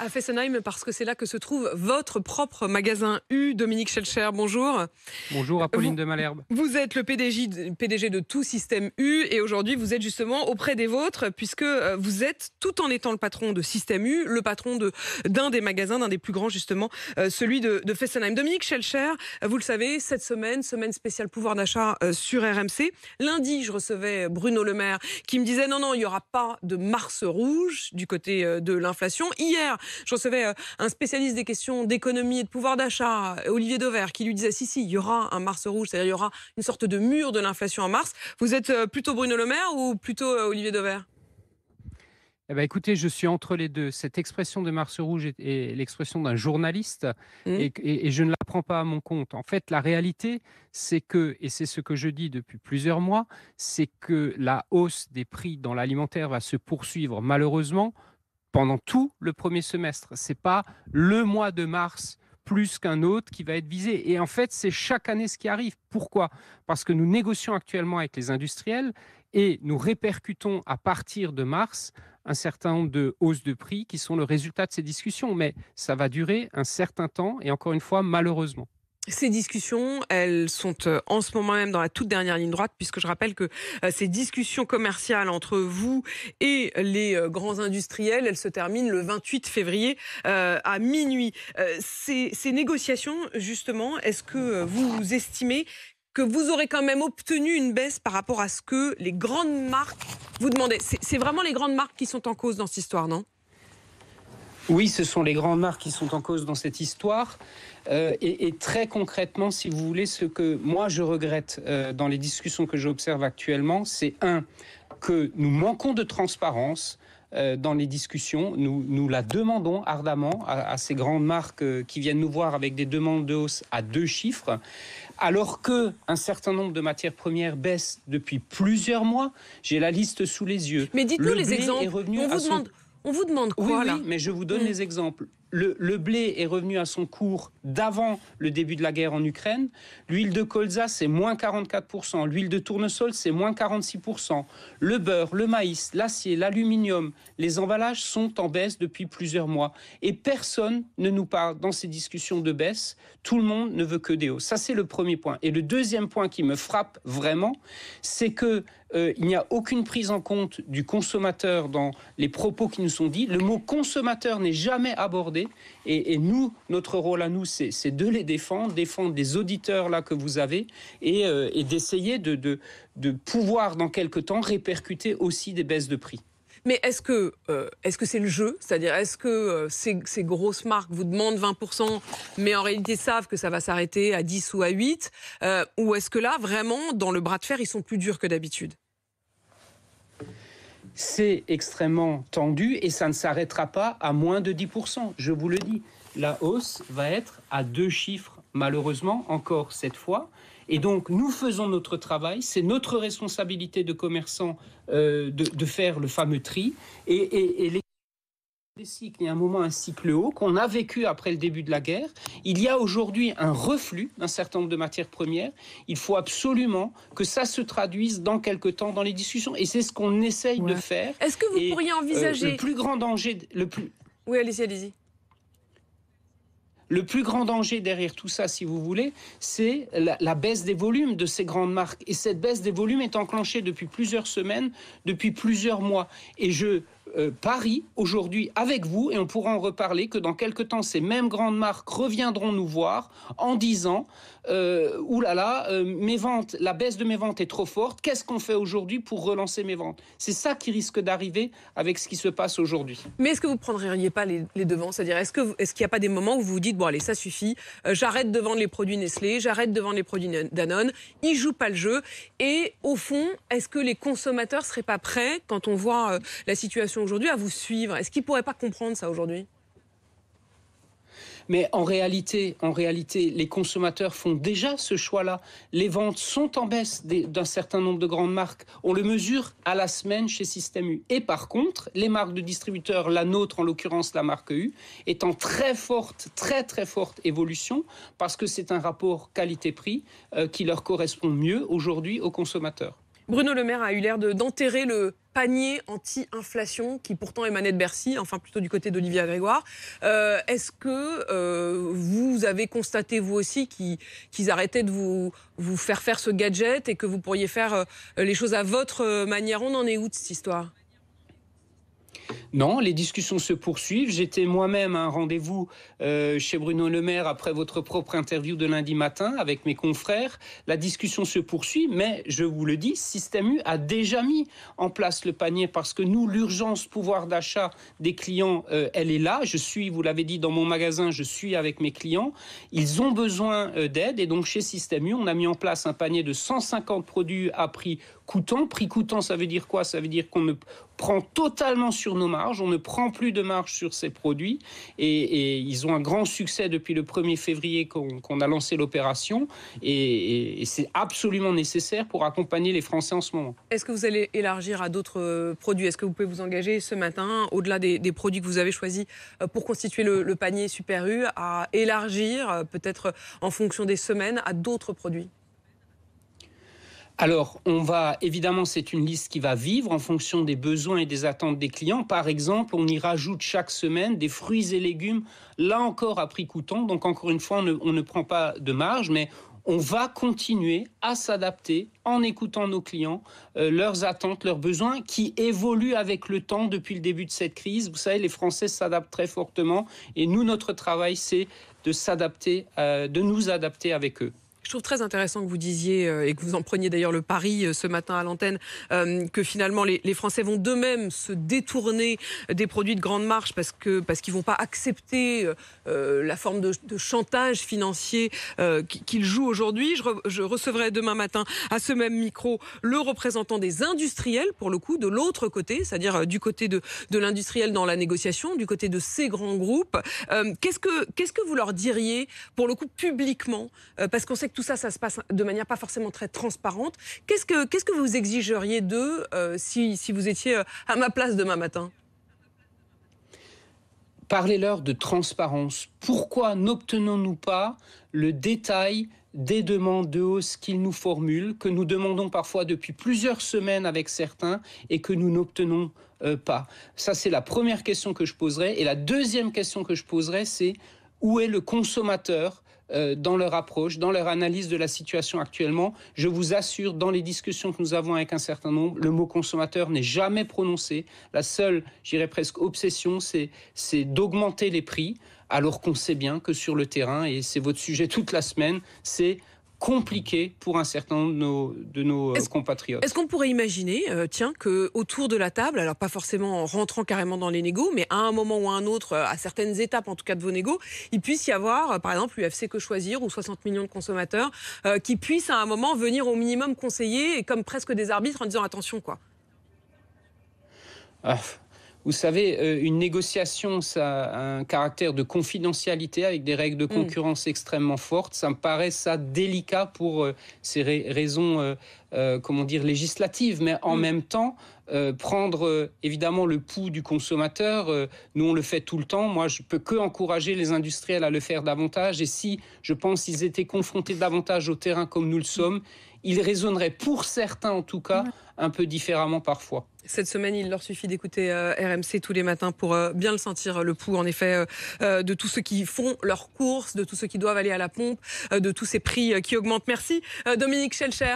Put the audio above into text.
À Fessenheim, parce que c'est là que se trouve votre propre magasin U. Dominique Schelcher, bonjour. Bonjour Apolline de Malherbe. Vous êtes le PDG de Tout Système U et aujourd'hui vous êtes justement auprès des vôtres puisque vous êtes, tout en étant le patron de Système U, le patron d'un des magasins, d'un des plus grands justement, celui de Fessenheim. Dominique Schelcher, vous le savez, cette semaine spéciale pouvoir d'achat sur RMC. Lundi, je recevais Bruno Le Maire qui me disait non, il n'y aura pas de mars rouge du côté de l'inflation. Hier, je recevais un spécialiste des questions d'économie et de pouvoir d'achat, Olivier Dauvert, qui lui disait si, il y aura un mars rouge, c'est-à-dire il y aura une sorte de mur de l'inflation en mars. Vous êtes plutôt Bruno Le Maire ou plutôt Olivier Dauvert ? Eh ben, écoutez, je suis entre les deux. Cette expression de mars rouge est l'expression d'un journaliste et je ne la prends pas à mon compte. En fait, la réalité, c'est que, et c'est ce que je dis depuis plusieurs mois, c'est que la hausse des prix dans l'alimentaire va se poursuivre malheureusement pendant tout le premier semestre. Ce n'est pas le mois de mars plus qu'un autre qui va être visé. Et en fait, c'est chaque année ce qui arrive. Pourquoi ? Parce que nous négocions actuellement avec les industriels et nous répercutons à partir de mars un certain nombre de hausses de prix qui sont le résultat de ces discussions. Mais ça va durer un certain temps et encore une fois, malheureusement. Ces discussions, elles sont en ce moment même dans la toute dernière ligne droite, puisque je rappelle que ces discussions commerciales entre vous et les grands industriels, elles se terminent le 28 février à minuit. Ces négociations, justement, est-ce que vous estimez que vous aurez quand même obtenu une baisse par rapport à ce que les grandes marques vous demandaient ? C'est vraiment les grandes marques qui sont en cause dans cette histoire, non ? Oui, ce sont les grandes marques qui sont en cause dans cette histoire. Et très concrètement, si vous voulez, ce que moi je regrette dans les discussions que j'observe actuellement, c'est que nous manquons de transparence dans les discussions. Nous la demandons ardemment à ces grandes marques qui viennent nous voir avec des demandes de hausse à 2 chiffres, alors qu'un certain nombre de matières premières baissent depuis plusieurs mois. J'ai la liste sous les yeux. Mais dites-nous les exemples. On vous demande quoi, là ? Oui, mais je vous donne les exemples. Le blé est revenu à son cours d'avant le début de la guerre en Ukraine. L'huile de colza, c'est moins 44%. L'huile de tournesol, c'est moins 46%. Le beurre, le maïs, l'acier, l'aluminium, les emballages sont en baisse depuis plusieurs mois. Et personne ne nous parle dans ces discussions de baisse. Tout le monde ne veut que des hausses. Ça, c'est le premier point. Et le deuxième point qui me frappe vraiment, c'est que il n'y a aucune prise en compte du consommateur dans les propos qui nous sont dits. Le mot consommateur n'est jamais abordé. Et nous, notre rôle à nous, c'est de les défendre les auditeurs là que vous avez et d'essayer de pouvoir dans quelque temps répercuter aussi des baisses de prix. Mais est-ce que c'est le jeu ? C'est-à-dire, est-ce que ces grosses marques vous demandent 20%, mais en réalité savent que ça va s'arrêter à 10 ou à 8 ? Ou est-ce que là, vraiment, dans le bras de fer, ils sont plus durs que d'habitude ? C'est extrêmement tendu et ça ne s'arrêtera pas à moins de 10%. Je vous le dis, la hausse va être à 2 chiffres, malheureusement, encore cette fois. Et donc, nous faisons notre travail. C'est notre responsabilité de commerçants de faire le fameux tri. Et les cycles, il y a un moment un cycle haut qu'on a vécu après le début de la guerre. Il y a aujourd'hui un reflux d'un certain nombre de matières premières. Il faut absolument que ça se traduise dans quelque temps dans les discussions. Et c'est ce qu'on essaye de faire. Est-ce que vous pourriez envisager... le plus grand danger... Oui, allez-y. Le plus grand danger derrière tout ça, si vous voulez, c'est la baisse des volumes de ces grandes marques. Et cette baisse des volumes est enclenchée depuis plusieurs semaines, depuis plusieurs mois. Et je parie aujourd'hui avec vous, et on pourra en reparler, que dans quelque temps, ces mêmes grandes marques reviendront nous voir en disant oulala, mes ventes, la baisse de mes ventes est trop forte, qu'est-ce qu'on fait aujourd'hui pour relancer mes ventes ? C'est ça qui risque d'arriver avec ce qui se passe aujourd'hui. Mais est-ce que vous ne prendriez pas les devants ? C'est-à-dire, est-ce qu'il n'y a pas des moments où vous vous dites, bon allez, ça suffit, j'arrête de vendre les produits Nestlé, j'arrête de vendre les produits Danone, ils ne jouent pas le jeu. Et au fond, est-ce que les consommateurs ne seraient pas prêts, quand on voit la situation aujourd'hui, à vous suivre ? Est-ce qu'ils ne pourraient pas comprendre ça aujourd'hui ? Mais en réalité, les consommateurs font déjà ce choix-là. Les ventes sont en baisse d'un certain nombre de grandes marques. On le mesure à la semaine chez Système U. Et par contre, les marques de distributeurs, la nôtre en l'occurrence la marque U, est en très très forte évolution parce que c'est un rapport qualité-prix qui leur correspond mieux aujourd'hui aux consommateurs. Bruno Le Maire a eu l'air d'enterrer le panier anti-inflation qui pourtant émanait de Bercy, enfin plutôt du côté d'Olivia Grégoire. Est-ce que vous avez constaté vous aussi qu'ils arrêtaient de vous faire ce gadget et que vous pourriez faire les choses à votre manière? On en est où de cette histoire? Non, les discussions se poursuivent. J'étais moi-même à un rendez-vous chez Bruno Le Maire après votre propre interview de lundi matin avec mes confrères. La discussion se poursuit, mais je vous le dis, Système U a déjà mis en place le panier parce que nous, l'urgence pouvoir d'achat des clients, elle est là. Je suis, vous l'avez dit, dans mon magasin, je suis avec mes clients. Ils ont besoin d'aide et donc chez Système U, on a mis en place un panier de 150 produits à prix coûtant. Prix coûtant, ça veut dire quoi? Ça veut dire qu'on ne prend totalement sur nos marges, on ne prend plus de marge sur ces produits et ils ont un grand succès depuis le 1er février qu'on a lancé l'opération et c'est absolument nécessaire pour accompagner les Français en ce moment. Est-ce que vous allez élargir à d'autres produits? Est-ce que vous pouvez vous engager ce matin, au-delà des produits que vous avez choisis pour constituer le panier Super U, à élargir peut-être en fonction des semaines à d'autres produits? Alors, on va, évidemment, c'est une liste qui va vivre en fonction des besoins et des attentes des clients. Par exemple, on y rajoute chaque semaine des fruits et légumes, là encore à prix coûtant. Donc, encore une fois, on ne prend pas de marge, mais on va continuer à s'adapter en écoutant nos clients, leurs attentes, leurs besoins qui évoluent avec le temps depuis le début de cette crise. Vous savez, les Français s'adaptent très fortement et nous, notre travail, c'est de s'adapter, de nous adapter avec eux. Je trouve très intéressant que vous disiez, et que vous en preniez d'ailleurs le pari ce matin à l'antenne, que finalement les Français vont d'eux-mêmes se détourner des produits de grande marge parce qu'ils ne vont pas accepter la forme de chantage financier qu'ils jouent aujourd'hui. Je recevrai demain matin à ce même micro le représentant des industriels, pour le coup, de l'autre côté, c'est-à-dire du côté de l'industriel dans la négociation, du côté de ces grands groupes. Qu'est-ce que vous leur diriez, pour le coup, publiquement, parce qu'on sait que tout ça se passe de manière pas forcément très transparente. Qu'est-ce que vous exigeriez d'eux si vous étiez à ma place demain matin? Parlez-leur de transparence. Pourquoi n'obtenons-nous pas le détail des demandes de hausse qu'ils nous formulent, que nous demandons parfois depuis plusieurs semaines avec certains et que nous n'obtenons pas? Ça, c'est la première question que je poserai. Et la deuxième question que je poserai, c'est où est le consommateur dans leur approche, dans leur analyse de la situation actuellement? Je vous assure, dans les discussions que nous avons avec un certain nombre, le mot consommateur n'est jamais prononcé. La seule, j'irais presque, obsession, c'est d'augmenter les prix, alors qu'on sait bien que sur le terrain, et c'est votre sujet toute la semaine, c'est compliqué pour un certain nombre de nos compatriotes. Est-ce qu'on pourrait imaginer, qu'autour de la table, alors pas forcément en rentrant carrément dans les négos, mais à un moment ou à un autre, à certaines étapes en tout cas de vos négos, il puisse y avoir, par exemple, l'UFC Que Choisir ou 60 millions de consommateurs qui puissent à un moment venir au minimum conseiller et comme presque des arbitres en disant attention quoi. Vous savez, une négociation, ça a un caractère de confidentialité avec des règles de concurrence extrêmement fortes. Ça me paraît délicat pour ces raisons, législatives. Mais en même temps, prendre évidemment le pouls du consommateur, nous on le fait tout le temps. Moi, je peux que encourager les industriels à le faire davantage. Et si, je pense, s'ils étaient confrontés davantage au terrain comme nous le sommes, ils raisonneraient, pour certains en tout cas, un peu différemment parfois. Cette semaine, il leur suffit d'écouter RMC tous les matins pour bien le sentir, le pouls en effet de tous ceux qui font leurs courses, de tous ceux qui doivent aller à la pompe, de tous ces prix qui augmentent. Merci Dominique Schelcher.